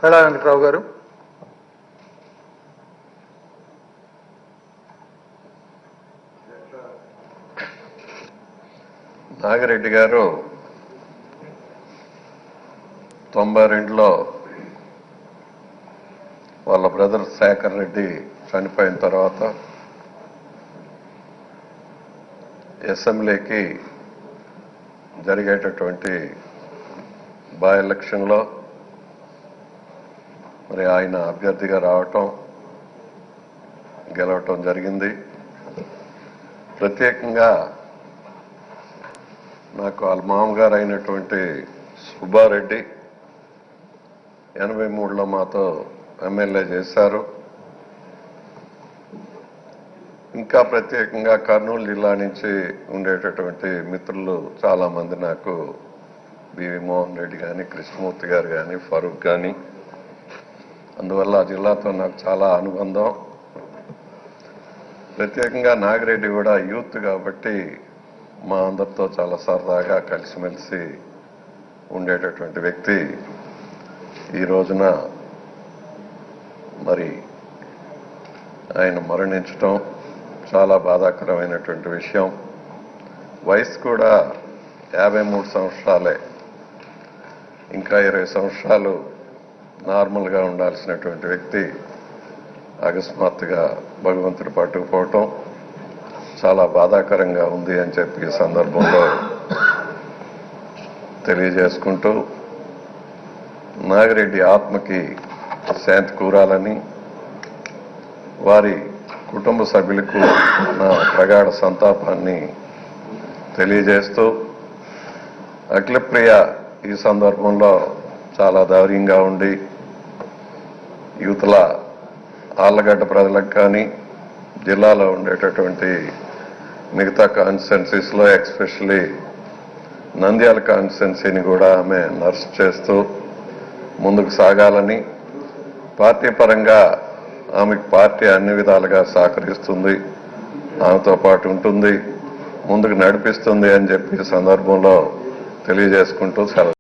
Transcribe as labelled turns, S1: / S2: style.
S1: కళా వెంకట్రావు గారు.
S2: నాగిరెడ్డి గారు 92లో వాళ్ళ బ్రదర్ శేఖర్ రెడ్డి చనిపోయిన తర్వాత అసెంబ్లీకి జరిగేటటువంటి బై ఎలక్షన్లో మరి ఆయన అభ్యర్థిగా రావటం గెలవటం జరిగింది. ప్రత్యేకంగా నాకు వాళ్ళ మామగారు అయినటువంటి సుబ్బారెడ్డి 83లో మాతో ఎమ్మెల్యే చేశారు. ఇంకా ప్రత్యేకంగా కర్నూలు జిల్లా నుంచి ఉండేటటువంటి మిత్రులు చాలామంది నాకు బివి మోహన్ రెడ్డి కానీ, కృష్ణమూర్తి గారు కానీ, ఫరూక్ కానీ, అందువల్ల ఆ జిల్లాతో నాకు చాలా అనుబంధం. ప్రత్యేకంగా నాగిరెడ్డి కూడా యూత్ కాబట్టి మా అందరితో చాలా సరదాగా కలిసిమెలిసి ఉండేటటువంటి వ్యక్తి. ఈ రోజున మరి ఆయన మరణించటం చాలా బాధాకరమైనటువంటి విషయం. వయసు కూడా 53 సంవత్సరాలే. ఇంకా 20 సంవత్సరాలు నార్మల్గా ఉండాల్సినటువంటి వ్యక్తి అకస్మాత్తుగా భగవంతుడి పట్టుకుపోవటం చాలా బాధాకరంగా ఉంది అని చెప్పి ఈ సందర్భంలో తెలియజేసుకుంటూ నాగిరెడ్డి ఆత్మకి శాంతి కూరాలని, వారి కుటుంబ సభ్యులకు నా ప్రగాఢ సంతాపాన్ని తెలియజేస్తూ, అఖిలప్రియ ఈ సందర్భంలో చాలా ధైర్యంగా ఉండి యూత్ల ఆళ్లగడ్డ ప్రజలకు కానీ, జిల్లాలో ఉండేటటువంటి మిగతా కాన్స్టిట్యున్సీస్లో ఎస్పెషల్లీ నంద్యాల కాన్స్టిట్యున్సీని కూడా ఆమె నర్స్ చేస్తూ ముందుకు సాగాలని, పార్టీ పరంగా ఆమెకు పార్టీ అన్ని విధాలుగా సహకరిస్తుంది, ఆమెతో పాటు ఉంటుంది, ముందుకు నడిపిస్తుంది అని చెప్పి సందర్భంలో తెలియజేసుకుంటూ సెలవు.